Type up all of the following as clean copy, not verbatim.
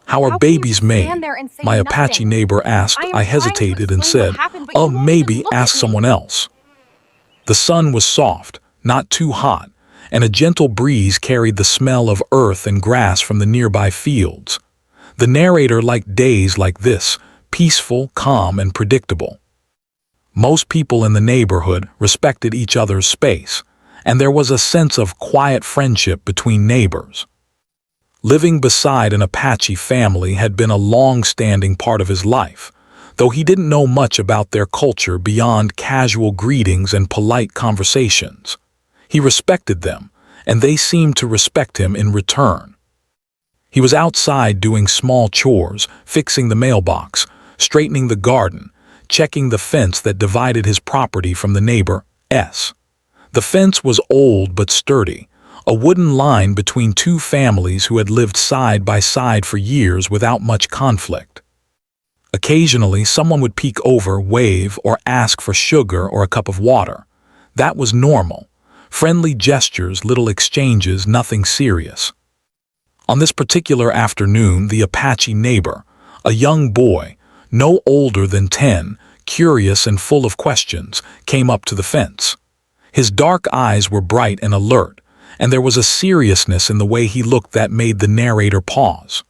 "How are How can you babies just stand made?" there and say my Apache nothing? neighbor asked. I am I trying to hesitated and explain what said, happened, but you won't even Maybe look ask at someone me. else." The sun was soft, not too hot, and a gentle breeze carried the smell of earth and grass from the nearby fields. The narrator liked days like this, peaceful, calm, and predictable. Most people in the neighborhood respected each other's space, and there was a sense of quiet friendship between neighbors. Living beside an Apache family had been a long-standing part of his life, though he didn't know much about their culture beyond casual greetings and polite conversations. He respected them, and they seemed to respect him in return. He was outside doing small chores, fixing the mailbox, straightening the garden, checking the fence that divided his property from the neighbor's. The fence was old but sturdy, a wooden line between two families who had lived side by side for years without much conflict. Occasionally, someone would peek over, wave, or ask for sugar or a cup of water. That was normal. Friendly gestures, little exchanges, nothing serious. On this particular afternoon, the Apache neighbor, a young boy, no older than 10, curious and full of questions, came up to the fence. His dark eyes were bright and alert, and there was a seriousness in the way he looked that made the narrator pause.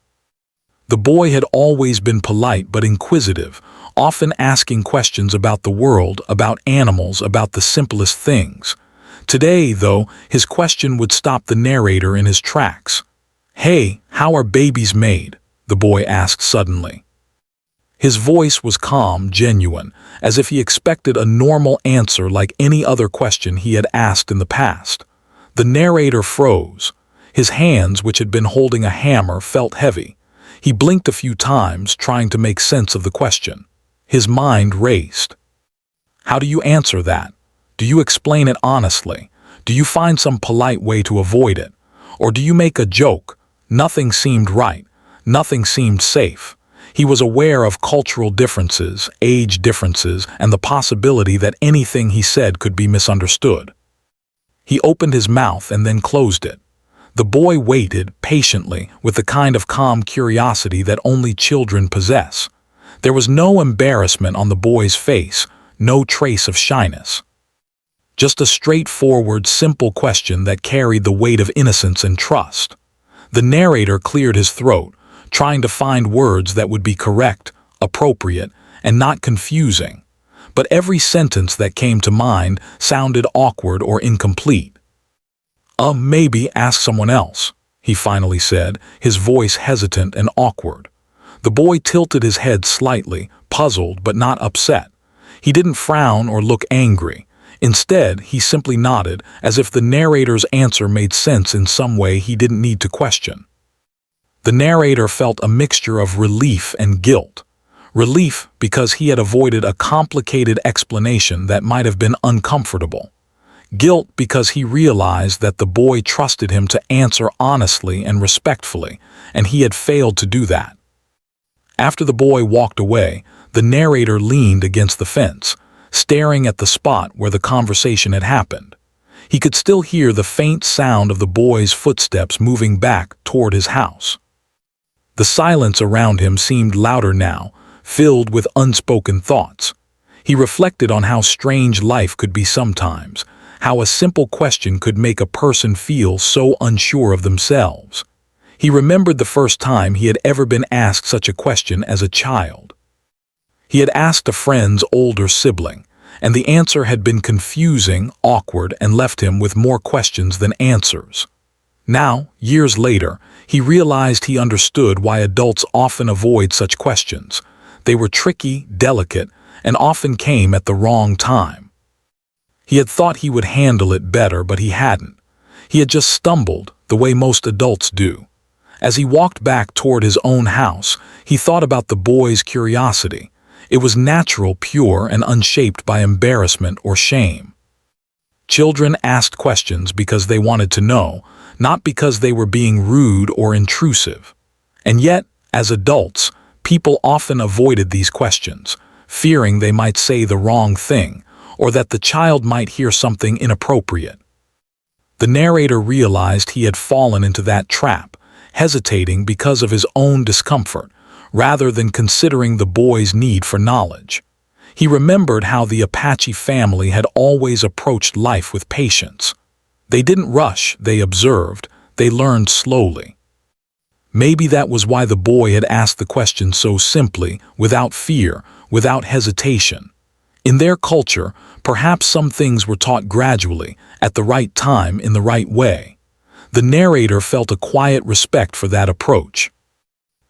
The boy had always been polite but inquisitive, often asking questions about the world, about animals, about the simplest things. Today, though, his question would stop the narrator in his tracks. "Hey, how are babies made?" the boy asked suddenly. His voice was calm, genuine, as if he expected a normal answer like any other question he had asked in the past. The narrator froze. His hands, which had been holding a hammer, felt heavy. He blinked a few times, trying to make sense of the question. His mind raced. "How do you answer that? Do you explain it honestly? Do you find some polite way to avoid it? Or do you make a joke?" Nothing seemed right. Nothing seemed safe. He was aware of cultural differences, age differences, and the possibility that anything he said could be misunderstood. He opened his mouth and then closed it. The boy waited patiently with the kind of calm curiosity that only children possess. There was no embarrassment on the boy's face, no trace of shyness. Just a straightforward, simple question that carried the weight of innocence and trust. The narrator cleared his throat, trying to find words that would be correct, appropriate, and not confusing. But every sentence that came to mind sounded awkward or incomplete. Maybe ask someone else," he finally said, his voice hesitant and awkward. The boy tilted his head slightly, puzzled but not upset. He didn't frown or look angry. Instead, he simply nodded, as if the narrator's answer made sense in some way he didn't need to question. The narrator felt a mixture of relief and guilt. Relief because he had avoided a complicated explanation that might have been uncomfortable. Guilt because he realized that the boy trusted him to answer honestly and respectfully, and he had failed to do that. After the boy walked away, the narrator leaned against the fence, staring at the spot where the conversation had happened. He could still hear the faint sound of the boy's footsteps moving back toward his house. The silence around him seemed louder now, filled with unspoken thoughts. He reflected on how strange life could be sometimes, how a simple question could make a person feel so unsure of themselves. He remembered the first time he had ever been asked such a question as a child. He had asked a friend's older sibling, and the answer had been confusing, awkward, and left him with more questions than answers. Now, years later, he realized he understood why adults often avoid such questions. They were tricky, delicate, and often came at the wrong time. He had thought he would handle it better, but he hadn't. He had just stumbled, the way most adults do. As he walked back toward his own house, he thought about the boy's curiosity. It was natural, pure, and unshaped by embarrassment or shame. Children asked questions because they wanted to know, not because they were being rude or intrusive. And yet, as adults, people often avoided these questions, fearing they might say the wrong thing, or that the child might hear something inappropriate. The narrator realized he had fallen into that trap, hesitating because of his own discomfort, rather than considering the boy's need for knowledge. He remembered how the Apache family had always approached life with patience. They didn't rush, they observed, they learned slowly. Maybe that was why the boy had asked the question so simply, without fear, without hesitation. In their culture, perhaps some things were taught gradually, at the right time, in the right way. The narrator felt a quiet respect for that approach.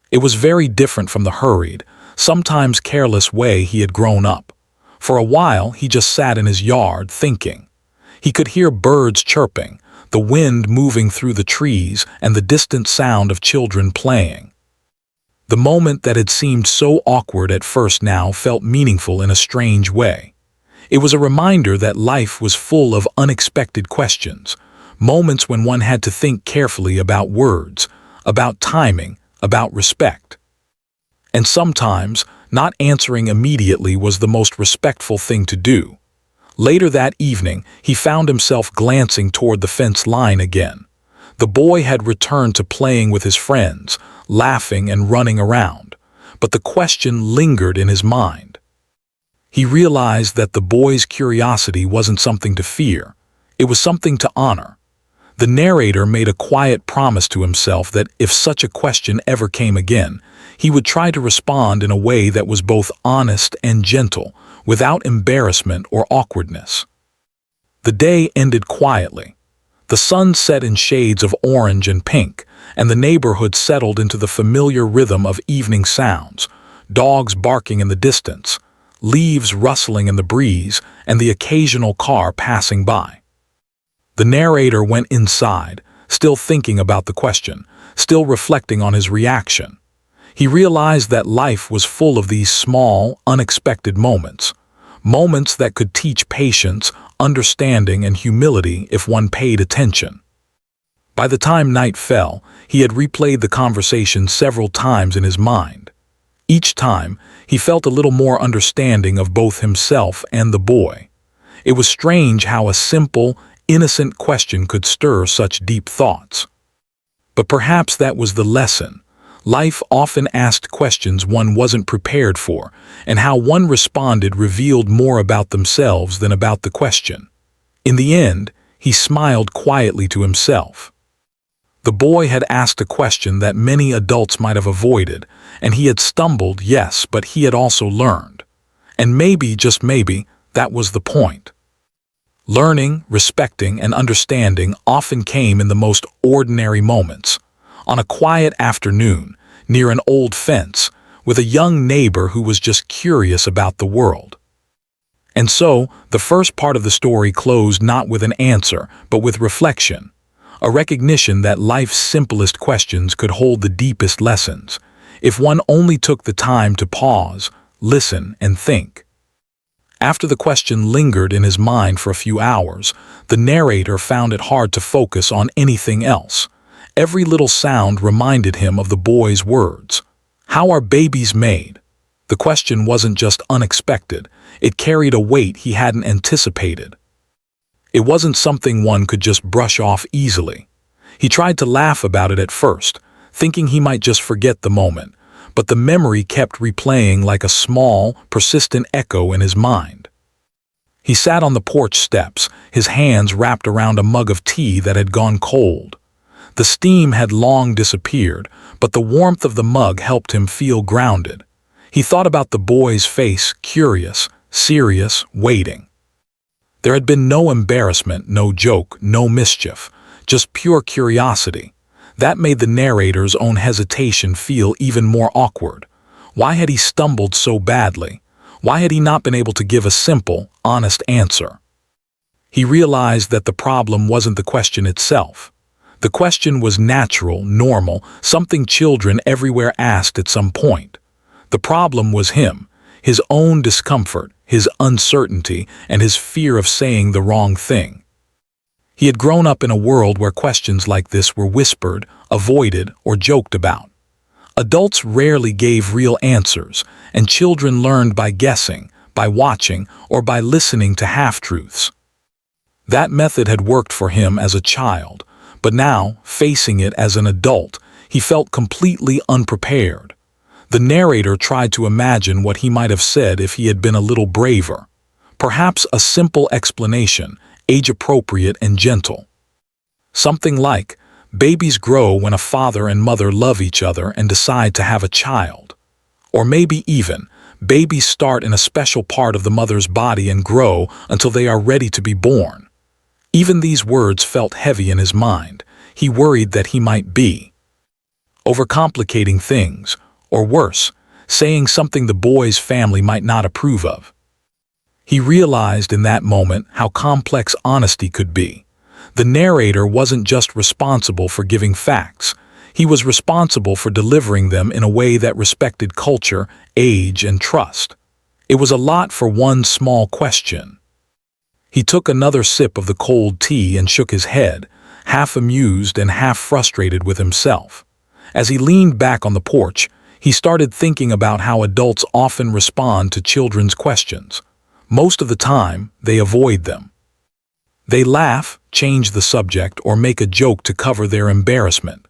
It was very different from the hurried, sometimes careless way he had grown up. For a while, he just sat in his yard, thinking. He could hear birds chirping, the wind moving through the trees, and the distant sound of children playing. The moment that had seemed so awkward at first now felt meaningful in a strange way. It was a reminder that life was full of unexpected questions, moments when one had to think carefully about words, about timing, about respect. And sometimes, not answering immediately was the most respectful thing to do. Later that evening, he found himself glancing toward the fence line again. The boy had returned to playing with his friends, laughing and running around, but the question lingered in his mind. He realized that the boy's curiosity wasn't something to fear, it was something to honor. The narrator made a quiet promise to himself that if such a question ever came again, he would try to respond in a way that was both honest and gentle, without embarrassment or awkwardness. The day ended quietly. The sun set in shades of orange and pink, and the neighborhood settled into the familiar rhythm of evening sounds, dogs barking in the distance, leaves rustling in the breeze, and the occasional car passing by. The narrator went inside, still thinking about the question, still reflecting on his reaction. He realized that life was full of these small, unexpected moments, moments that could teach patience, understanding, and humility if one paid attention. By the time night fell, he had replayed the conversation several times in his mind. Each time, he felt a little more understanding of both himself and the boy. It was strange how a simple, innocent question could stir such deep thoughts. But perhaps that was the lesson. Life often asked questions one wasn't prepared for, and how one responded revealed more about themselves than about the question. In the end, he smiled quietly to himself. The boy had asked a question that many adults might have avoided, and he had stumbled, yes, but he had also learned. And maybe, just maybe, that was the point. Learning, respecting, and understanding often came in the most ordinary moments. On a quiet afternoon, near an old fence, with a young neighbor who was just curious about the world. And so, the first part of the story closed not with an answer, but with reflection. A recognition that life's simplest questions could hold the deepest lessons, if one only took the time to pause, listen, and think. After the question lingered in his mind for a few hours, the narrator found it hard to focus on anything else. Every little sound reminded him of the boy's words. How are babies made? The question wasn't just unexpected, it carried a weight he hadn't anticipated. It wasn't something one could just brush off easily. He tried to laugh about it at first, thinking he might just forget the moment, but the memory kept replaying like a small, persistent echo in his mind. He sat on the porch steps, his hands wrapped around a mug of tea that had gone cold. The steam had long disappeared, but the warmth of the mug helped him feel grounded. He thought about the boy's face, curious, serious, waiting. There had been no embarrassment, no joke, no mischief, just pure curiosity. That made the narrator's own hesitation feel even more awkward. Why had he stumbled so badly? Why had he not been able to give a simple, honest answer? He realized that the problem wasn't the question itself. The question was natural, normal, something children everywhere asked at some point. The problem was him, his own discomfort, his uncertainty, and his fear of saying the wrong thing. He had grown up in a world where questions like this were whispered, avoided, or joked about. Adults rarely gave real answers, and children learned by guessing, by watching, or by listening to half-truths. That method had worked for him as a child, but now, facing it as an adult, He felt completely unprepared. The narrator tried to imagine what he might have said if he had been a little braver. Perhaps a simple explanation, age-appropriate and gentle. Something like, babies grow when a father and mother love each other and decide to have a child. Or maybe even, babies start in a special part of the mother's body and grow until they are ready to be born. Even these words felt heavy in his mind. He worried that he might be overcomplicating things, or worse, saying something the boy's family might not approve of. He realized in that moment how complex honesty could be. The narrator wasn't just responsible for giving facts. He was responsible for delivering them in a way that respected culture, age, and trust. It was a lot for one small question. He took another sip of the cold tea and shook his head, half amused and half frustrated with himself. As he leaned back on the porch, he started thinking about how adults often respond to children's questions. Most of the time, they avoid them. They laugh, change the subject, or make a joke to cover their embarrassment.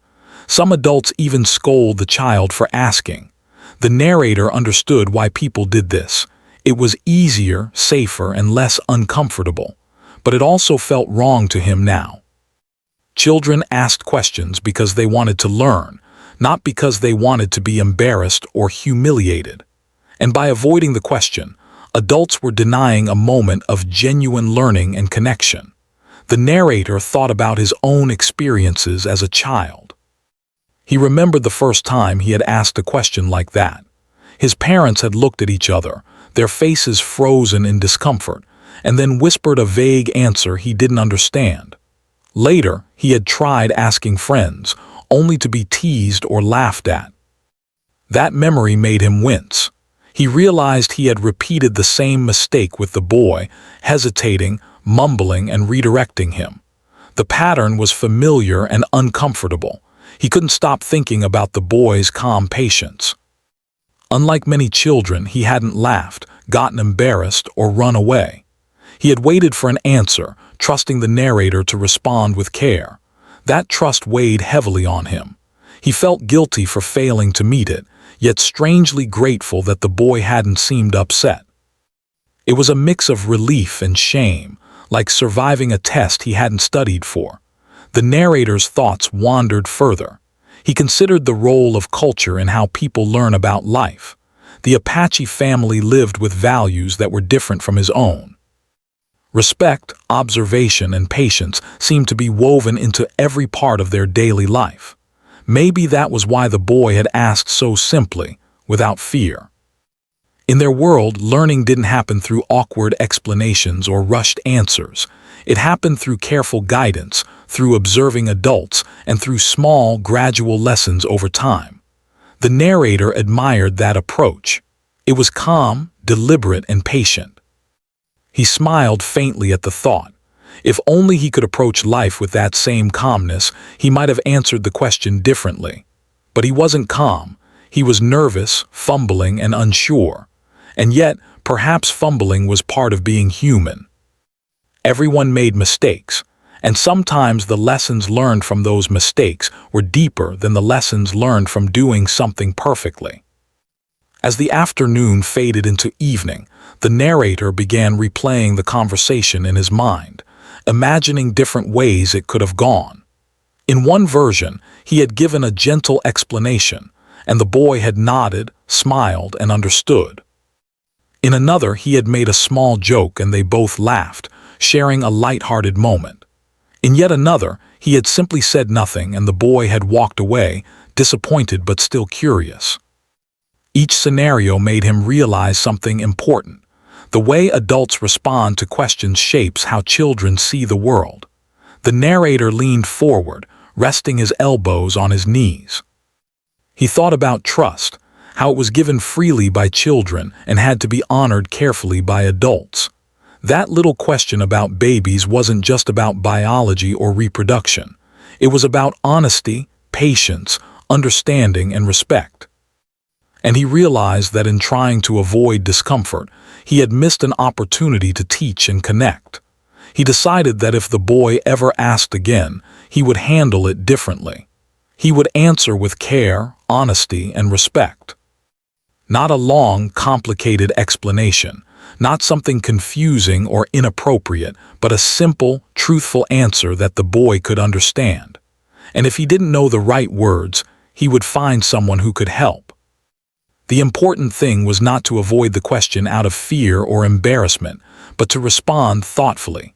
Some adults even scold the child for asking. The narrator understood why people did this. It was easier, safer, and less uncomfortable. But it also felt wrong to him now. Children asked questions because they wanted to learn, not because they wanted to be embarrassed or humiliated. And by avoiding the question, adults were denying a moment of genuine learning and connection. The narrator thought about his own experiences as a child. He remembered the first time he had asked a question like that. His parents had looked at each other, their faces frozen in discomfort, and then whispered a vague answer he didn't understand. Later, he had tried asking friends, only to be teased or laughed at. That memory made him wince. He realized he had repeated the same mistake with the boy, hesitating, mumbling, and redirecting him. The pattern was familiar and uncomfortable. He couldn't stop thinking about the boy's calm patience. Unlike many children, he hadn't laughed, gotten embarrassed, or run away. He had waited for an answer, trusting the narrator to respond with care. That trust weighed heavily on him. He felt guilty for failing to meet it, yet strangely grateful that the boy hadn't seemed upset. It was a mix of relief and shame, like surviving a test he hadn't studied for. The narrator's thoughts wandered further. He considered the role of culture in how people learn about life. The Apache family lived with values that were different from his own. Respect, observation, and patience seemed to be woven into every part of their daily life. Maybe that was why the boy had asked so simply, without fear. In their world, learning didn't happen through awkward explanations or rushed answers. It happened through careful guidance, through observing adults, and through small, gradual lessons over time. The narrator admired that approach. It was calm, deliberate, and patient. He smiled faintly at the thought. If only he could approach life with that same calmness, he might have answered the question differently. But he wasn't calm. He was nervous, fumbling, and unsure. And yet, perhaps fumbling was part of being human. Everyone made mistakes, and sometimes the lessons learned from those mistakes were deeper than the lessons learned from doing something perfectly. As the afternoon faded into evening, the narrator began replaying the conversation in his mind, imagining different ways it could have gone. In one version, he had given a gentle explanation, and the boy had nodded, smiled, and understood. In another, he had made a small joke and they both laughed, sharing a light-hearted moment. In yet another, he had simply said nothing and the boy had walked away, disappointed but still curious. Each scenario made him realize something important. The way adults respond to questions shapes how children see the world. The narrator leaned forward, resting his elbows on his knees. He thought about trust, how it was given freely by children and had to be honored carefully by adults. That little question about babies wasn't just about biology or reproduction. It was about honesty, patience, understanding, and respect. And he realized that in trying to avoid discomfort, he had missed an opportunity to teach and connect. He decided that if the boy ever asked again, he would handle it differently. He would answer with care, honesty, and respect. Not a long, complicated explanation, not something confusing or inappropriate, but a simple, truthful answer that the boy could understand. And if he didn't know the right words, he would find someone who could help. The important thing was not to avoid the question out of fear or embarrassment, but to respond thoughtfully.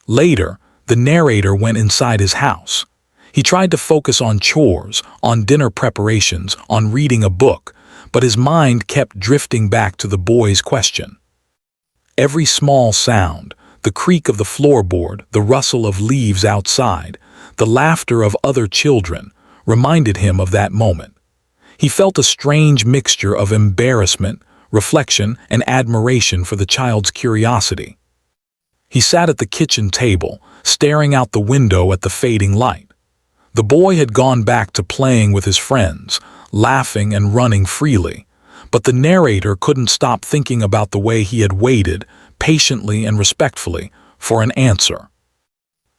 Later, the narrator went inside his house. He tried to focus on chores, on dinner preparations, on reading a book, but his mind kept drifting back to the boy's question. Every small sound, the creak of the floorboard, the rustle of leaves outside, the laughter of other children, reminded him of that moment. He felt a strange mixture of embarrassment, reflection, and admiration for the child's curiosity. He sat at the kitchen table, staring out the window at the fading light. The boy had gone back to playing with his friends, laughing and running freely, but the narrator couldn't stop thinking about the way he had waited, patiently and respectfully, for an answer.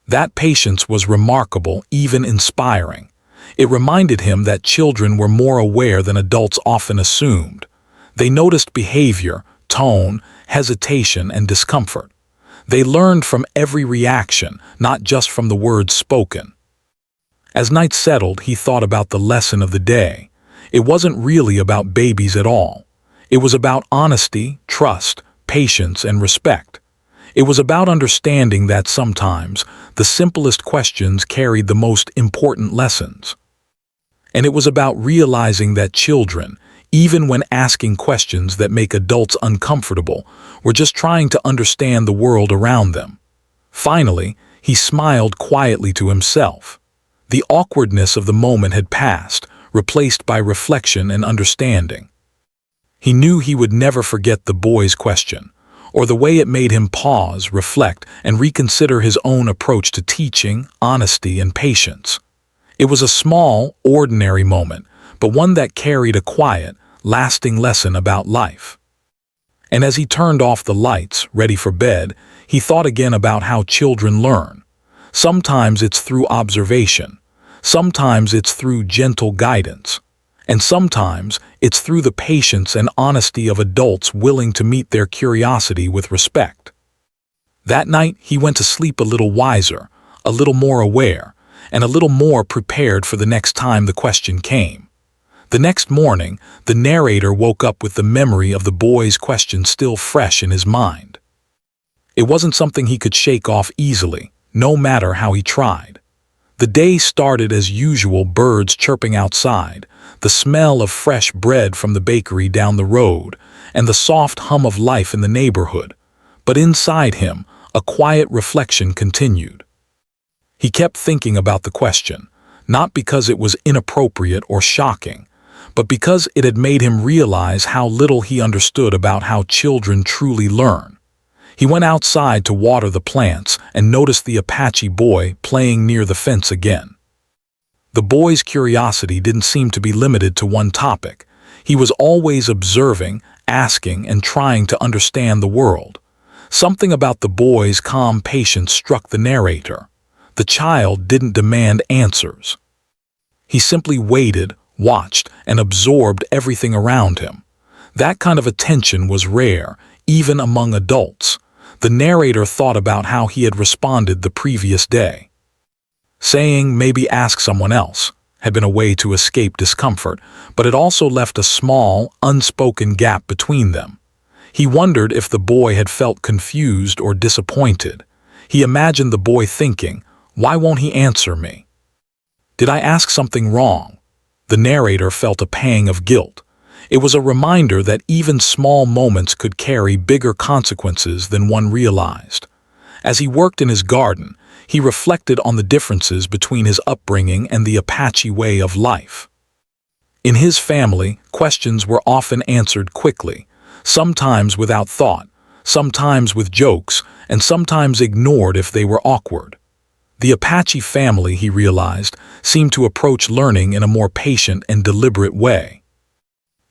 That patience was remarkable, even inspiring. It reminded him that children were more aware than adults often assumed. They noticed behavior, tone, hesitation, and discomfort. They learned from every reaction, not just from the words spoken. As night settled, he thought about the lesson of the day. It wasn't really about babies at all. It was about honesty, trust, patience, and respect. It was about understanding that sometimes the simplest questions carried the most important lessons. And it was about realizing that children, even when asking questions that make adults uncomfortable, were just trying to understand the world around them. Finally, he smiled quietly to himself. The awkwardness of the moment had passed, replaced by reflection and understanding. He knew he would never forget the boy's question, or the way it made him pause, reflect, and reconsider his own approach to teaching, honesty, and patience. It was a small, ordinary moment, but one that carried a quiet, lasting lesson about life. And as he turned off the lights, ready for bed, he thought again about how children learn. Sometimes it's through observation, sometimes it's through gentle guidance, and sometimes it's through the patience and honesty of adults willing to meet their curiosity with respect. That night, he went to sleep a little wiser, a little more aware, and a little more prepared for the next time the question came. The next morning, the narrator woke up with the memory of the boy's question still fresh in his mind. It wasn't something he could shake off easily, no matter how he tried. The day started as usual, birds chirping outside, the smell of fresh bread from the bakery down the road, and the soft hum of life in the neighborhood. But inside him, a quiet reflection continued. He kept thinking about the question, not because it was inappropriate or shocking, but because it had made him realize how little he understood about how children truly learn. He went outside to water the plants and noticed the Apache boy playing near the fence again. The boy's curiosity didn't seem to be limited to one topic. He was always observing, asking, and trying to understand the world. Something about the boy's calm patience struck the narrator. The child didn't demand answers. He simply waited, watched, and absorbed everything around him. That kind of attention was rare, even among adults. The narrator thought about how he had responded the previous day. Saying maybe ask someone else had been a way to escape discomfort, but it also left a small, unspoken gap between them. He wondered if the boy had felt confused or disappointed. He imagined the boy thinking, "Why won't he answer me? Did I ask something wrong?" The narrator felt a pang of guilt. It was a reminder that even small moments could carry bigger consequences than one realized. As he worked in his garden, he reflected on the differences between his upbringing and the Apache way of life. In his family, questions were often answered quickly, sometimes without thought, sometimes with jokes, and sometimes ignored if they were awkward. The Apache family, he realized, seemed to approach learning in a more patient and deliberate way.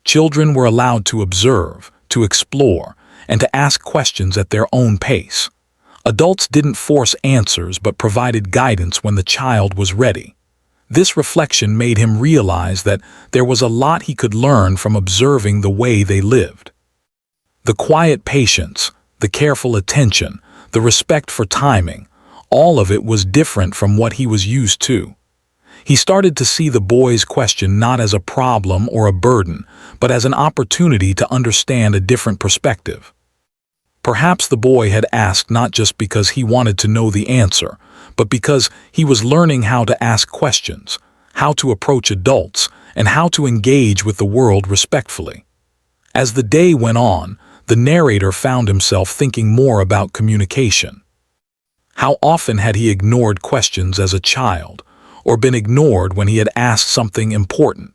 Children were allowed to observe, to explore, and to ask questions at their own pace. Adults didn't force answers but provided guidance when the child was ready. This reflection made him realize that there was a lot he could learn from observing the way they lived. The quiet patience, the careful attention, the respect for timing, all of it was different from what he was used to. He started to see the boy's question not as a problem or a burden, but as an opportunity to understand a different perspective. Perhaps the boy had asked not just because he wanted to know the answer, but because he was learning how to ask questions, how to approach adults, and how to engage with the world respectfully. As the day went on, the narrator found himself thinking more about communication. How often had he ignored questions as a child, or been ignored when he had asked something important?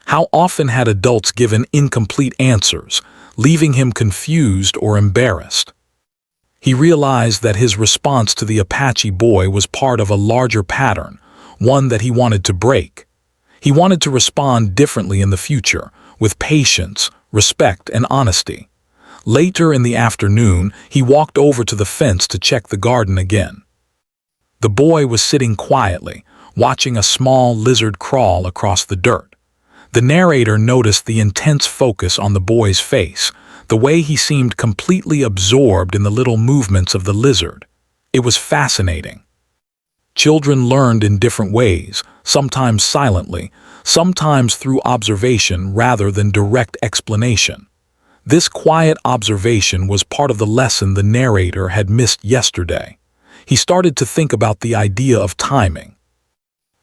How often had adults given incomplete answers, leaving him confused or embarrassed? He realized that his response to the Apache boy was part of a larger pattern, one that he wanted to break. He wanted to respond differently in the future, with patience, respect, and honesty. Later in the afternoon, he walked over to the fence to check the garden again. The boy was sitting quietly, watching a small lizard crawl across the dirt. The narrator noticed the intense focus on the boy's face, the way he seemed completely absorbed in the little movements of the lizard. It was fascinating. Children learned in different ways, sometimes silently, sometimes through observation rather than direct explanation. This quiet observation was part of the lesson the narrator had missed yesterday. He started to think about the idea of timing.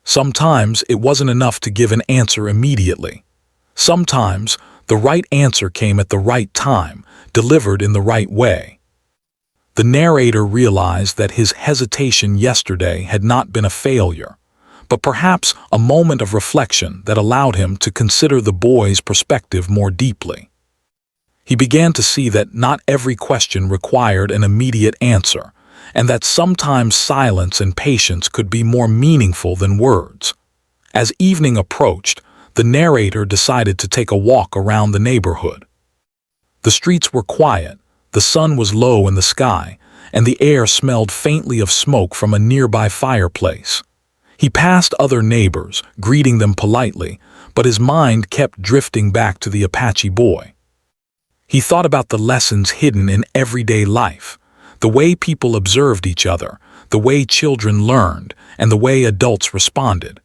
Sometimes it wasn't enough to give an answer immediately. Sometimes the right answer came at the right time, delivered in the right way. The narrator realized that his hesitation yesterday had not been a failure, but perhaps a moment of reflection that allowed him to consider the boy's perspective more deeply. He began to see that not every question required an immediate answer, and that sometimes silence and patience could be more meaningful than words. As evening approached, the narrator decided to take a walk around the neighborhood. The streets were quiet, the sun was low in the sky, and the air smelled faintly of smoke from a nearby fireplace. He passed other neighbors, greeting them politely, but his mind kept drifting back to the Apache boy. He thought about the lessons hidden in everyday life, the way people observed each other, the way children learned, and the way adults responded.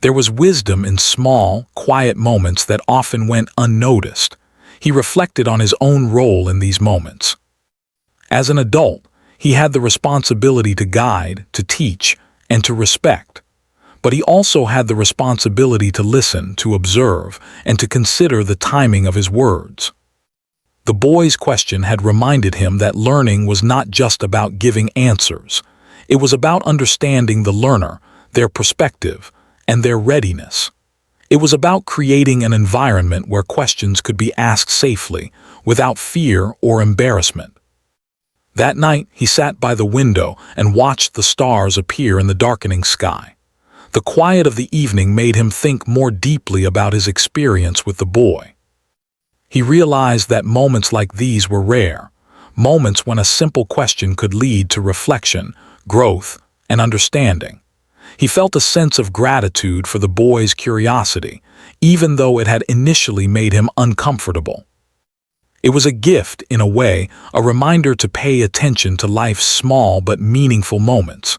There was wisdom in small, quiet moments that often went unnoticed. He reflected on his own role in these moments. As an adult, he had the responsibility to guide, to teach, and to respect. But he also had the responsibility to listen, to observe, and to consider the timing of his words. The boy's question had reminded him that learning was not just about giving answers. It was about understanding the learner, their perspective, and their readiness. It was about creating an environment where questions could be asked safely, without fear or embarrassment. That night, he sat by the window and watched the stars appear in the darkening sky. The quiet of the evening made him think more deeply about his experience with the boy. He realized that moments like these were rare, moments when a simple question could lead to reflection, growth, and understanding. He felt a sense of gratitude for the boy's curiosity, even though it had initially made him uncomfortable. It was a gift, in a way, a reminder to pay attention to life's small but meaningful moments.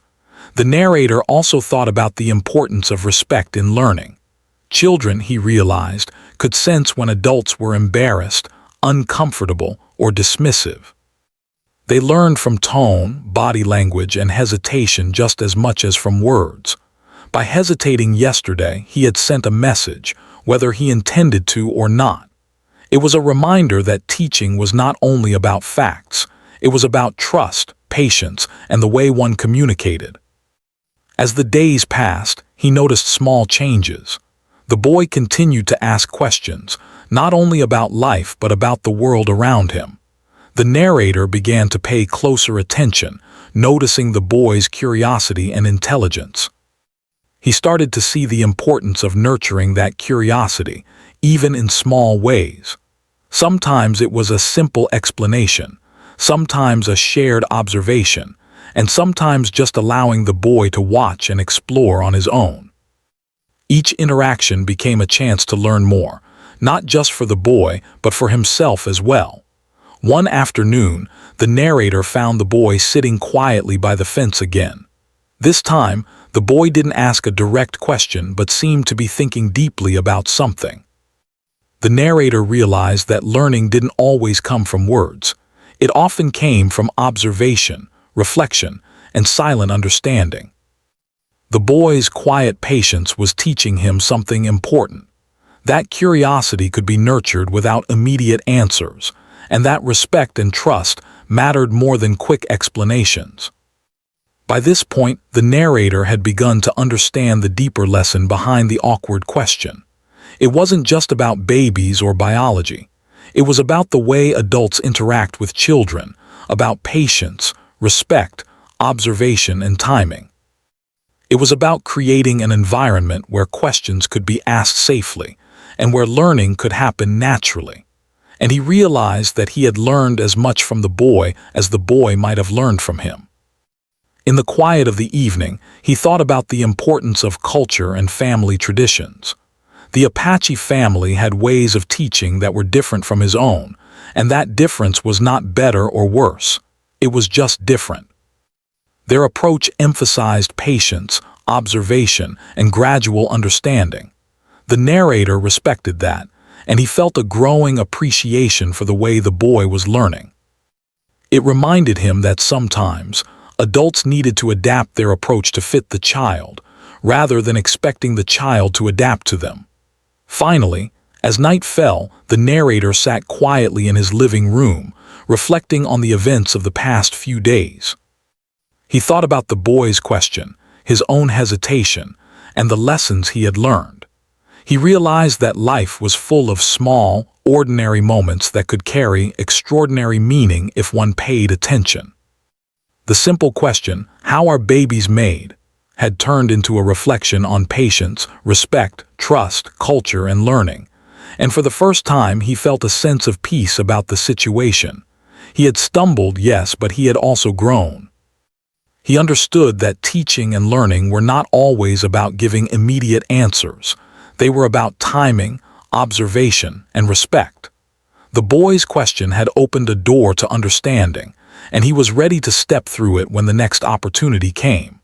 The narrator also thought about the importance of respect in learning. Children, he realized, could sense when adults were embarrassed, uncomfortable, or dismissive. They learned from tone, body language, and hesitation just as much as from words. By hesitating yesterday, he had sent a message, whether he intended to or not. It was a reminder that teaching was not only about facts, it was about trust, patience, and the way one communicated. As the days passed, he noticed small changes. The boy continued to ask questions, not only about life but about the world around him. The narrator began to pay closer attention, noticing the boy's curiosity and intelligence. He started to see the importance of nurturing that curiosity, even in small ways. Sometimes it was a simple explanation, sometimes a shared observation, and sometimes just allowing the boy to watch and explore on his own. Each interaction became a chance to learn more, not just for the boy, but for himself as well. One afternoon, the narrator found the boy sitting quietly by the fence again. This time, the boy didn't ask a direct question but seemed to be thinking deeply about something. The narrator realized that learning didn't always come from words. It often came from observation, reflection, and silent understanding. The boy's quiet patience was teaching him something important. That curiosity could be nurtured without immediate answers, and that respect and trust mattered more than quick explanations. By this point, the narrator had begun to understand the deeper lesson behind the awkward question. It wasn't just about babies or biology. It was about the way adults interact with children, about patience, respect, observation, and timing. It was about creating an environment where questions could be asked safely and where learning could happen naturally. And he realized that he had learned as much from the boy as the boy might have learned from him. In the quiet of the evening, he thought about the importance of culture and family traditions. The Apache family had ways of teaching that were different from his own, and that difference was not better or worse. It was just different. Their approach emphasized patience, observation, and gradual understanding. The narrator respected that, and he felt a growing appreciation for the way the boy was learning. It reminded him that sometimes adults needed to adapt their approach to fit the child, rather than expecting the child to adapt to them. Finally, as night fell, the narrator sat quietly in his living room, reflecting on the events of the past few days. He thought about the boy's question, his own hesitation, and the lessons he had learned. He realized that life was full of small, ordinary moments that could carry extraordinary meaning if one paid attention. The simple question, "How are babies made?" had turned into a reflection on patience, respect, trust, culture, and learning. And for the first time, he felt a sense of peace about the situation. He had stumbled, yes, but he had also grown. He understood that teaching and learning were not always about giving immediate answers. They were about timing, observation, and respect. The boy's question had opened a door to understanding, and he was ready to step through it when the next opportunity came.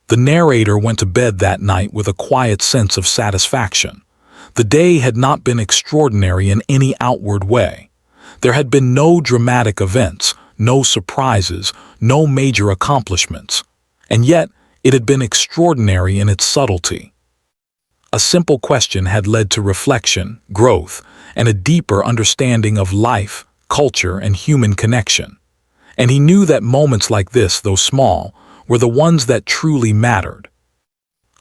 The narrator went to bed that night with a quiet sense of satisfaction. The day had not been extraordinary in any outward way. There had been no dramatic events, no surprises, no major accomplishments. And yet, it had been extraordinary in its subtlety. A simple question had led to reflection, growth, and a deeper understanding of life, culture, and human connection. And he knew that moments like this, though small, were the ones that truly mattered.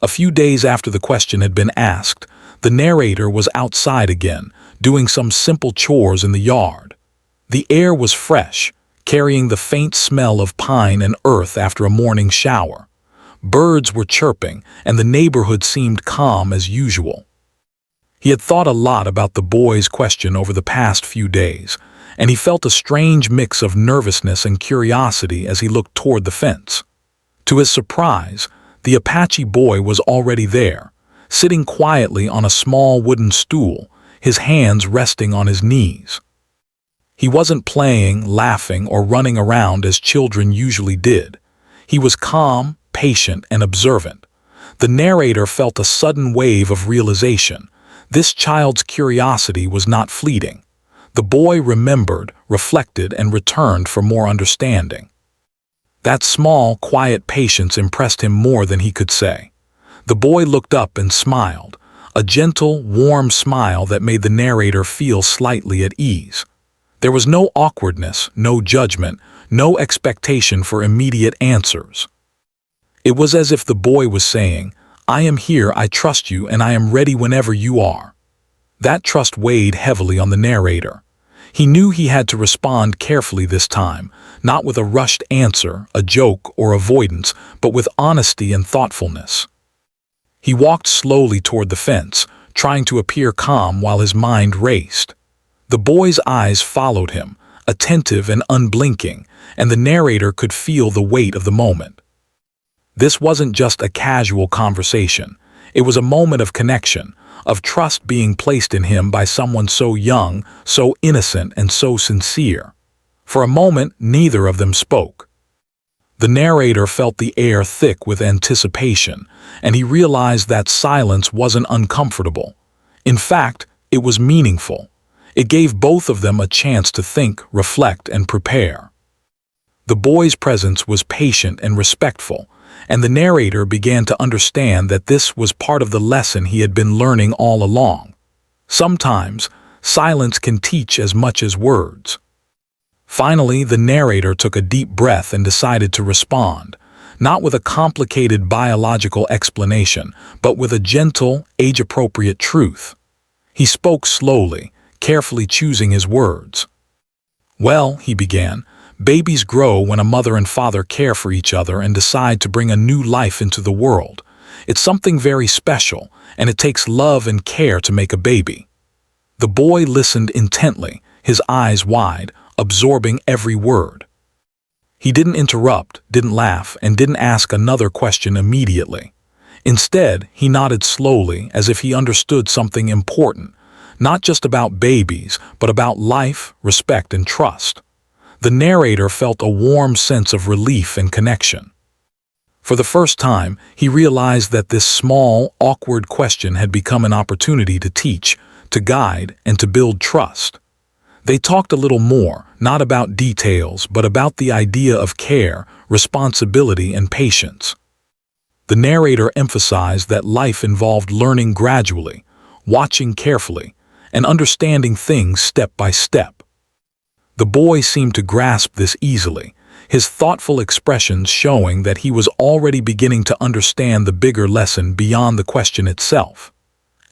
A few days after the question had been asked, the narrator was outside again, doing some simple chores in the yard. The air was fresh, carrying the faint smell of pine and earth after a morning shower. Birds were chirping, and the neighborhood seemed calm as usual. He had thought a lot about the boy's question over the past few days, and he felt a strange mix of nervousness and curiosity as he looked toward the fence. To his surprise, the Apache boy was already there, sitting quietly on a small wooden stool, his hands resting on his knees. He wasn't playing, laughing, or running around as children usually did. He was calm, patient, and observant. The narrator felt a sudden wave of realization. This child's curiosity was not fleeting. The boy remembered, reflected, and returned for more understanding. That small, quiet patience impressed him more than he could say. The boy looked up and smiled, a gentle, warm smile that made the narrator feel slightly at ease. There was no awkwardness, no judgment, no expectation for immediate answers. It was as if the boy was saying, "I am here, I trust you, and I am ready whenever you are." That trust weighed heavily on the narrator. He knew he had to respond carefully this time, not with a rushed answer, a joke, or avoidance, but with honesty and thoughtfulness. He walked slowly toward the fence, trying to appear calm while his mind raced. The boy's eyes followed him, attentive and unblinking, and the narrator could feel the weight of the moment. This wasn't just a casual conversation. It was a moment of connection, of trust being placed in him by someone so young, so innocent, and so sincere. For a moment, neither of them spoke. The narrator felt the air thick with anticipation, and he realized that silence wasn't uncomfortable. In fact, it was meaningful. It gave both of them a chance to think, reflect, and prepare. The boy's presence was patient and respectful, and the narrator began to understand that this was part of the lesson he had been learning all along. Sometimes, silence can teach as much as words. Finally, the narrator took a deep breath and decided to respond, not with a complicated biological explanation, but with a gentle, age-appropriate truth. He spoke slowly, carefully choosing his words. "Well," he began, "babies grow when a mother and father care for each other and decide to bring a new life into the world. It's something very special, and it takes love and care to make a baby." The boy listened intently, his eyes wide, absorbing every word. He didn't interrupt, didn't laugh, and didn't ask another question immediately. Instead, he nodded slowly as if he understood something important, not just about babies, but about life, respect, and trust. The narrator felt a warm sense of relief and connection. For the first time, he realized that this small, awkward question had become an opportunity to teach, to guide, and to build trust. They talked a little more, not about details, but about the idea of care, responsibility, and patience. The narrator emphasized that life involved learning gradually, watching carefully, and understanding things step by step. The boy seemed to grasp this easily, his thoughtful expressions showing that he was already beginning to understand the bigger lesson beyond the question itself.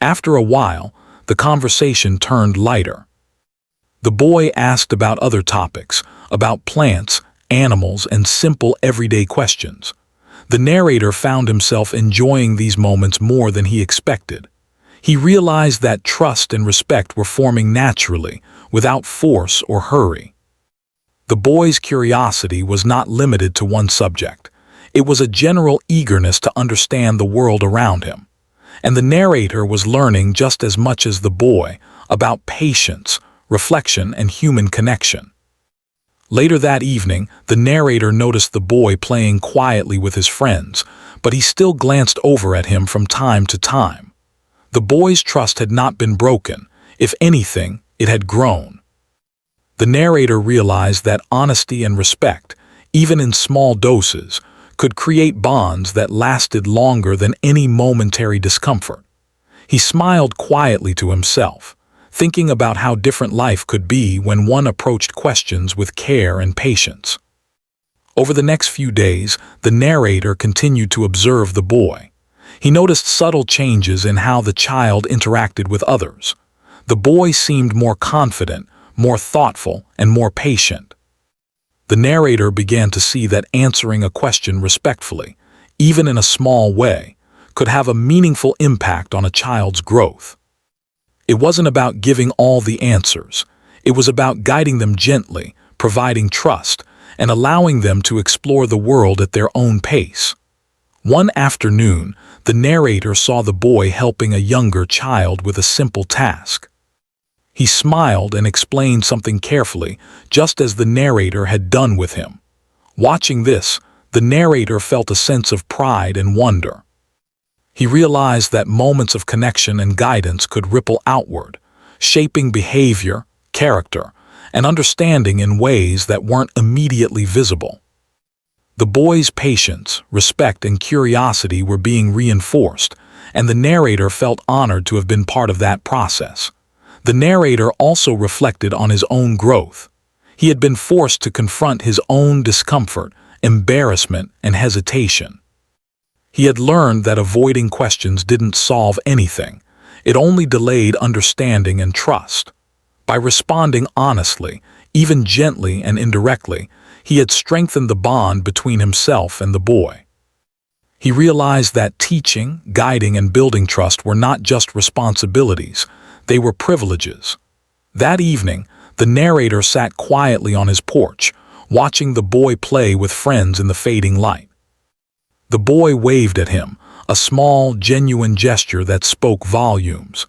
After a while, the conversation turned lighter. The boy asked about other topics, about plants, animals, and simple everyday questions. The narrator found himself enjoying these moments more than he expected. He realized that trust and respect were forming naturally, without force or hurry. The boy's curiosity was not limited to one subject. It was a general eagerness to understand the world around him. And the narrator was learning just as much as the boy about patience, reflection, and human connection. Later that evening, the narrator noticed the boy playing quietly with his friends, but he still glanced over at him from time to time. The boy's trust had not been broken. If anything, it had grown. The narrator realized that honesty and respect, even in small doses, could create bonds that lasted longer than any momentary discomfort. He smiled quietly to himself, thinking about how different life could be when one approached questions with care and patience. Over the next few days, the narrator continued to observe the boy. He noticed subtle changes in how the child interacted with others. The boy seemed more confident, more thoughtful, and more patient. The narrator began to see that answering a question respectfully, even in a small way, could have a meaningful impact on a child's growth. It wasn't about giving all the answers. It was about guiding them gently, providing trust, and allowing them to explore the world at their own pace. One afternoon, the narrator saw the boy helping a younger child with a simple task. He smiled and explained something carefully, just as the narrator had done with him. Watching this, the narrator felt a sense of pride and wonder. He realized that moments of connection and guidance could ripple outward, shaping behavior, character, and understanding in ways that weren't immediately visible. The boy's patience, respect, and curiosity were being reinforced, and the narrator felt honored to have been part of that process. The narrator also reflected on his own growth. He had been forced to confront his own discomfort, embarrassment, and hesitation. He had learned that avoiding questions didn't solve anything. It only delayed understanding and trust. By responding honestly, even gently and indirectly, he had strengthened the bond between himself and the boy. He realized that teaching, guiding, and building trust were not just responsibilities, they were privileges. That evening, the narrator sat quietly on his porch, watching the boy play with friends in the fading light. The boy waved at him, a small, genuine gesture that spoke volumes.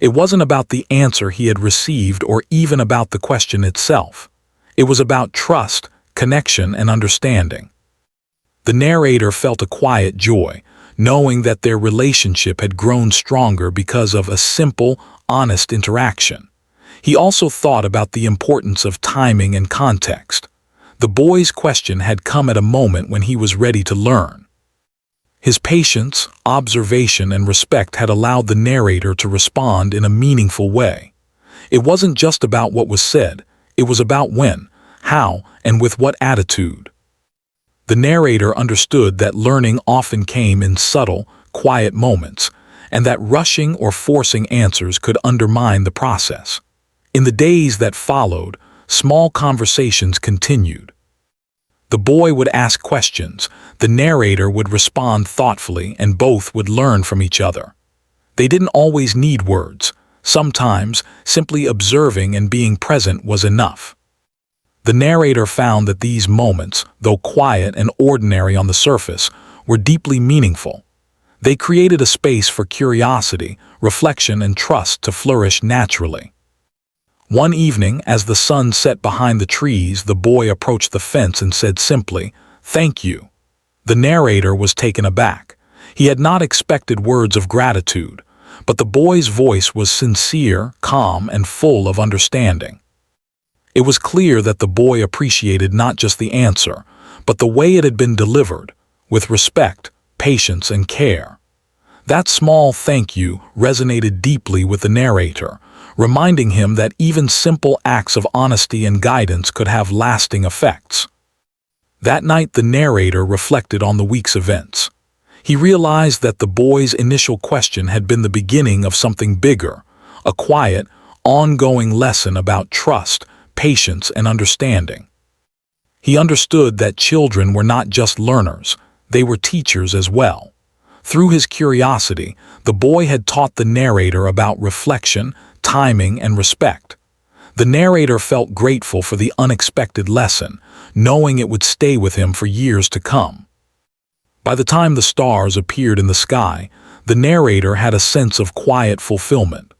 It wasn't about the answer he had received or even about the question itself. It was about trust, connection, and understanding. The narrator felt a quiet joy, knowing that their relationship had grown stronger because of a simple, honest interaction. He also thought about the importance of timing and context. The boy's question had come at a moment when he was ready to learn. His patience, observation, and respect had allowed the narrator to respond in a meaningful way. It wasn't just about what was said, it was about when, how, and with what attitude. The narrator understood that learning often came in subtle, quiet moments, and that rushing or forcing answers could undermine the process. In the days that followed, small conversations continued. The boy would ask questions, the narrator would respond thoughtfully, and both would learn from each other. They didn't always need words. Sometimes, simply observing and being present was enough. The narrator found that these moments, though quiet and ordinary on the surface, were deeply meaningful. They created a space for curiosity, reflection, and trust to flourish naturally. One evening, as the sun set behind the trees, the boy approached the fence and said simply, "Thank you." The narrator was taken aback. He had not expected words of gratitude, but the boy's voice was sincere, calm, and full of understanding. It was clear that the boy appreciated not just the answer, but the way it had been delivered, with respect, patience, and care. That small thank you resonated deeply with the narrator, reminding him that even simple acts of honesty and guidance could have lasting effects. That night, the narrator reflected on the week's events. He realized that the boy's initial question had been the beginning of something bigger, a quiet, ongoing lesson about trust, patience, and understanding. He understood that children were not just learners, they were teachers as well. Through his curiosity, the boy had taught the narrator about reflection, timing, and respect. The narrator felt grateful for the unexpected lesson, knowing it would stay with him for years to come. By the time the stars appeared in the sky, the narrator had a sense of quiet fulfillment.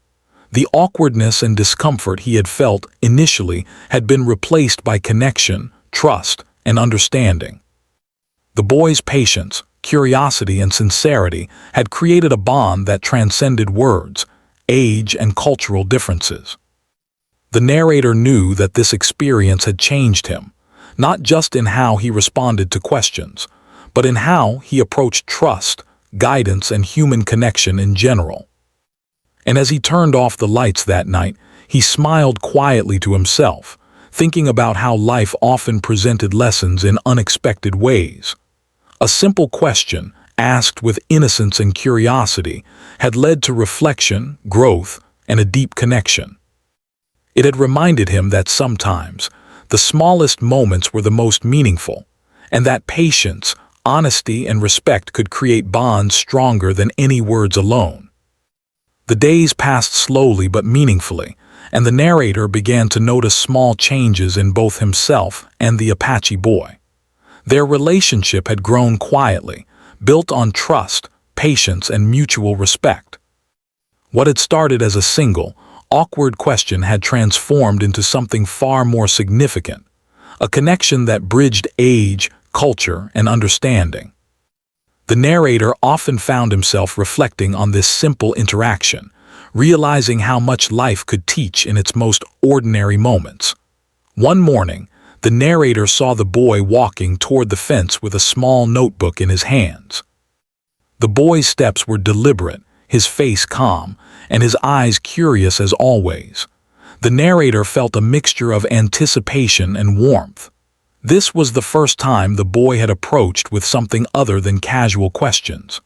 The awkwardness and discomfort he had felt initially had been replaced by connection, trust, and understanding. The boy's patience, curiosity, and sincerity had created a bond that transcended words, age, and cultural differences. The narrator knew that this experience had changed him, not just in how he responded to questions, but in how he approached trust, guidance, and human connection in general. And as he turned off the lights that night, he smiled quietly to himself, thinking about how life often presented lessons in unexpected ways. A simple question, asked with innocence and curiosity, had led to reflection, growth, and a deep connection. It had reminded him that sometimes the smallest moments were the most meaningful, and that patience, honesty, and respect could create bonds stronger than any words alone. The days passed slowly but meaningfully, and the narrator began to notice small changes in both himself and the Apache boy. Their relationship had grown quietly, built on trust, patience, and mutual respect. What had started as a single, awkward question had transformed into something far more significant, a connection that bridged age, culture, and understanding. The narrator often found himself reflecting on this simple interaction, realizing how much life could teach in its most ordinary moments. One morning, the narrator saw the boy walking toward the fence with a small notebook in his hands. The boy's steps were deliberate, his face calm, and his eyes curious as always. The narrator felt a mixture of anticipation and warmth. This was the first time the boy had approached with something other than casual questions.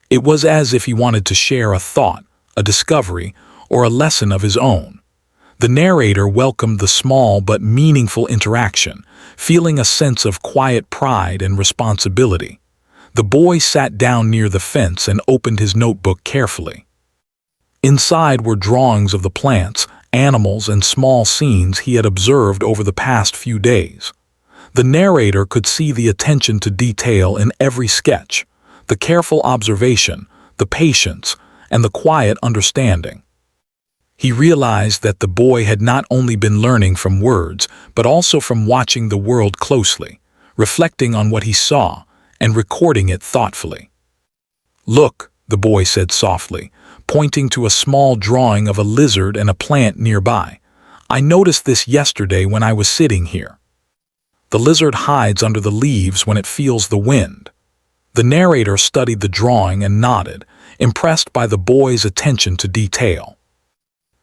It was as if he wanted to share a thought, a discovery, or a lesson of his own. The narrator welcomed the small but meaningful interaction, feeling a sense of quiet pride and responsibility. The boy sat down near the fence and opened his notebook carefully. Inside were drawings of the plants, animals, and small scenes he had observed over the past few days. The narrator could see the attention to detail in every sketch, the careful observation, the patience, and the quiet understanding. He realized that the boy had not only been learning from words, but also from watching the world closely, reflecting on what he saw, and recording it thoughtfully. "Look," the boy said softly, pointing to a small drawing of a lizard and a plant nearby. "I noticed this yesterday when I was sitting here. The lizard hides under the leaves when it feels the wind." The narrator studied the drawing and nodded, impressed by the boy's attention to detail.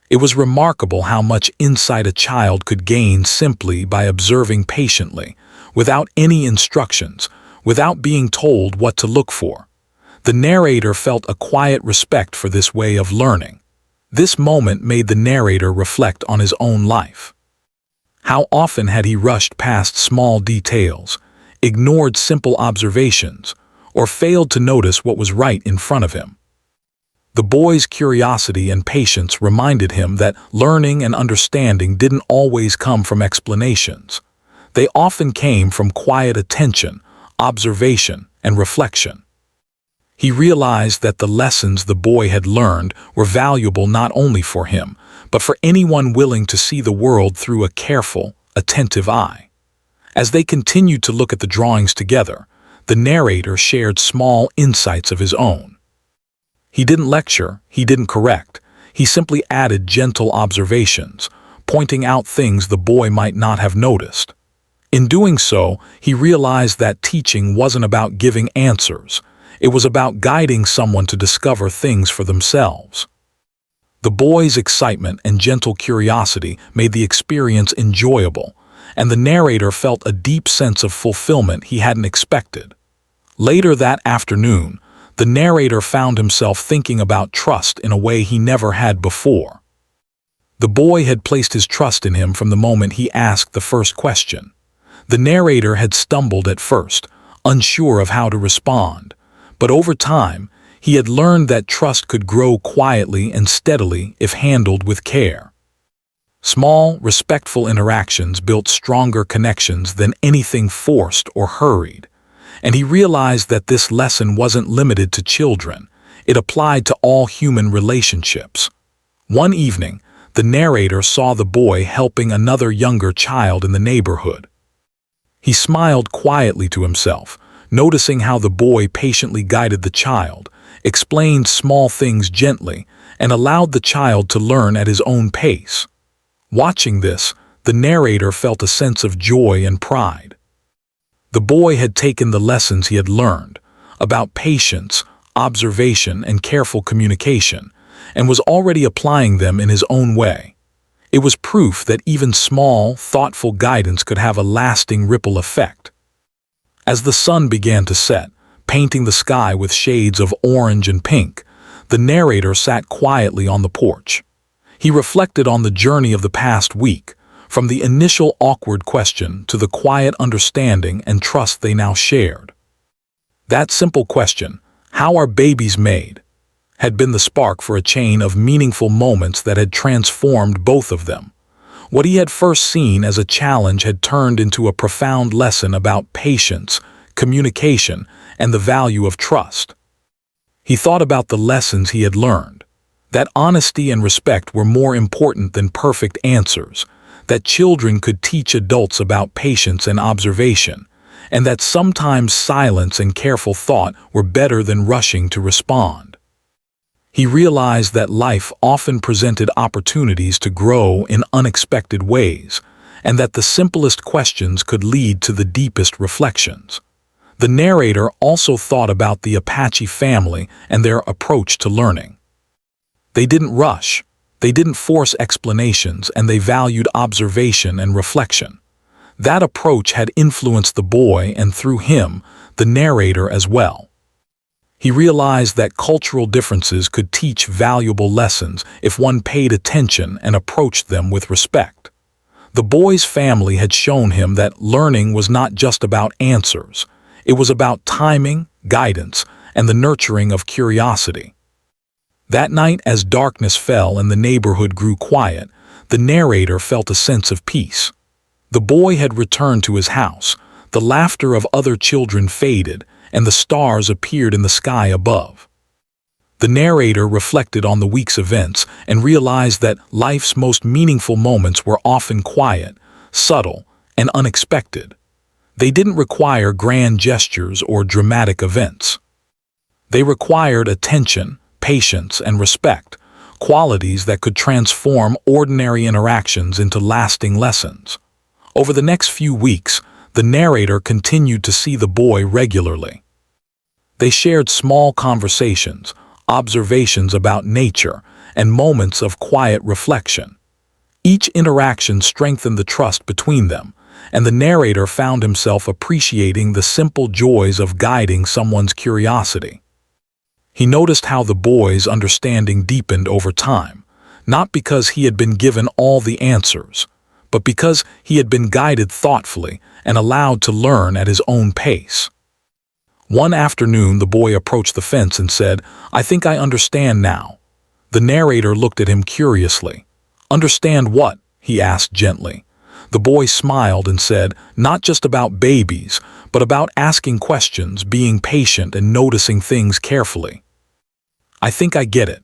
It was remarkable how much insight a child could gain simply by observing patiently, without any instructions, without being told what to look for. The narrator felt a quiet respect for this way of learning. This moment made the narrator reflect on his own life. How often had he rushed past small details, ignored simple observations, or failed to notice what was right in front of him? The boy's curiosity and patience reminded him that learning and understanding didn't always come from explanations. They often came from quiet attention, observation, and reflection. He realized that the lessons the boy had learned were valuable not only for him, but for anyone willing to see the world through a careful, attentive eye. As they continued to look at the drawings together, the narrator shared small insights of his own. He didn't lecture, he didn't correct, he simply added gentle observations, pointing out things the boy might not have noticed. In doing so, he realized that teaching wasn't about giving answers. It was about guiding someone to discover things for themselves. The boy's excitement and gentle curiosity made the experience enjoyable, and the narrator felt a deep sense of fulfillment he hadn't expected. Later that afternoon, the narrator found himself thinking about trust in a way he never had before. The boy had placed his trust in him from the moment he asked the first question. The narrator had stumbled at first, unsure of how to respond, but over time, he had learned that trust could grow quietly and steadily if handled with care. Small, respectful interactions built stronger connections than anything forced or hurried, and he realized that this lesson wasn't limited to children. It applied to all human relationships. One evening, the narrator saw the boy helping another younger child in the neighborhood. He smiled quietly to himself, noticing how the boy patiently guided the child, explained small things gently, and allowed the child to learn at his own pace. Watching this, the narrator felt a sense of joy and pride. The boy had taken the lessons he had learned about patience, observation, and careful communication, and was already applying them in his own way. It was proof that even small, thoughtful guidance could have a lasting ripple effect. As the sun began to set, painting the sky with shades of orange and pink, the narrator sat quietly on the porch. He reflected on the journey of the past week, from the initial awkward question to the quiet understanding and trust they now shared. That simple question, "How are babies made?" had been the spark for a chain of meaningful moments that had transformed both of them. What he had first seen as a challenge had turned into a profound lesson about patience, communication, and the value of trust. He thought about the lessons he had learned, that honesty and respect were more important than perfect answers, that children could teach adults about patience and observation, and that sometimes silence and careful thought were better than rushing to respond. He realized that life often presented opportunities to grow in unexpected ways, and that the simplest questions could lead to the deepest reflections. The narrator also thought about the Apache family and their approach to learning. They didn't rush, they didn't force explanations, and they valued observation and reflection. That approach had influenced the boy and, through him, the narrator as well. He realized that cultural differences could teach valuable lessons if one paid attention and approached them with respect. The boy's family had shown him that learning was not just about answers. It was about timing, guidance, and the nurturing of curiosity. That night, as darkness fell and the neighborhood grew quiet, the narrator felt a sense of peace. The boy had returned to his house, the laughter of other children faded, and the stars appeared in the sky above. The narrator reflected on the week's events and realized that life's most meaningful moments were often quiet, subtle, and unexpected. They didn't require grand gestures or dramatic events. They required attention, patience, and respect, qualities that could transform ordinary interactions into lasting lessons. Over the next few weeks, the narrator continued to see the boy regularly. They shared small conversations, observations about nature, and moments of quiet reflection. Each interaction strengthened the trust between them, and the narrator found himself appreciating the simple joys of guiding someone's curiosity. He noticed how the boy's understanding deepened over time, not because he had been given all the answers, but because he had been guided thoughtfully and allowed to learn at his own pace. One afternoon, the boy approached the fence and said, "I think I understand now." The narrator looked at him curiously. "Understand what?" he asked gently. The boy smiled and said, "Not just about babies, but about asking questions, being patient, and noticing things carefully." "I think I get it."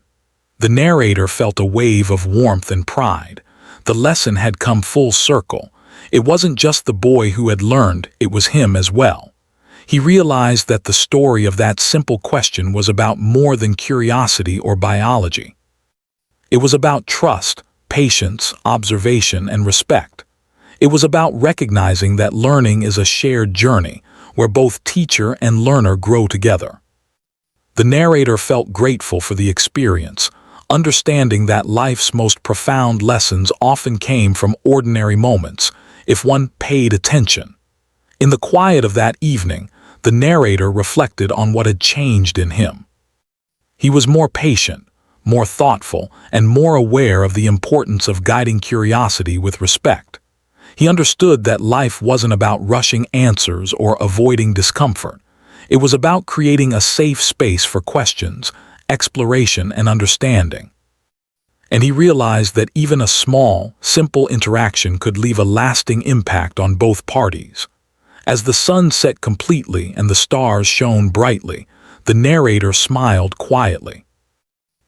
The narrator felt a wave of warmth and pride. The lesson had come full circle. It wasn't just the boy who had learned, it was him as well. He realized that the story of that simple question was about more than curiosity or biology. It was about trust, patience, observation, and respect. It was about recognizing that learning is a shared journey where both teacher and learner grow together. The narrator felt grateful for the experience, understanding that life's most profound lessons often came from ordinary moments, if one paid attention. In the quiet of that evening, the narrator reflected on what had changed in him. He was more patient, more thoughtful, and more aware of the importance of guiding curiosity with respect. He understood that life wasn't about rushing answers or avoiding discomfort. It was about creating a safe space for questions, exploration, and understanding. And he realized that even a small, simple interaction could leave a lasting impact on both parties. As the sun set completely and the stars shone brightly, the narrator smiled quietly.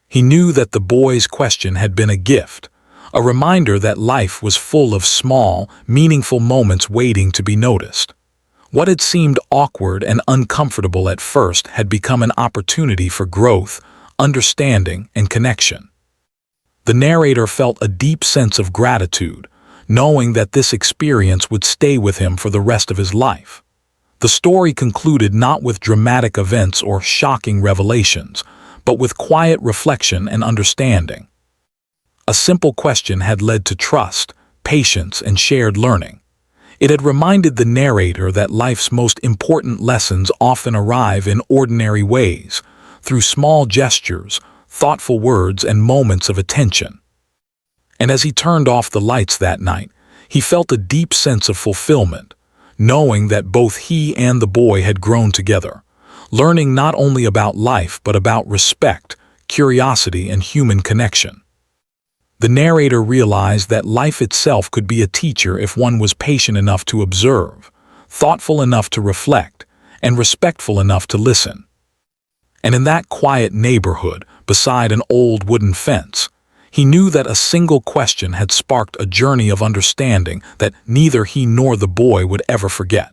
He knew that the boy's question had been a gift, a reminder that life was full of small, meaningful moments waiting to be noticed. What had seemed awkward and uncomfortable at first had become an opportunity for growth, understanding, and connection. The narrator felt a deep sense of gratitude, knowing that this experience would stay with him for the rest of his life. The story concluded not with dramatic events or shocking revelations, but with quiet reflection and understanding. A simple question had led to trust, patience, and shared learning. It had reminded the narrator that life's most important lessons often arrive in ordinary ways, through small gestures, thoughtful words, and moments of attention. And as he turned off the lights that night, he felt a deep sense of fulfillment, knowing that both he and the boy had grown together, learning not only about life but about respect, curiosity, and human connection. The narrator realized that life itself could be a teacher if one was patient enough to observe, thoughtful enough to reflect, and respectful enough to listen. And in that quiet neighborhood, beside an old wooden fence, he knew that a single question had sparked a journey of understanding that neither he nor the boy would ever forget.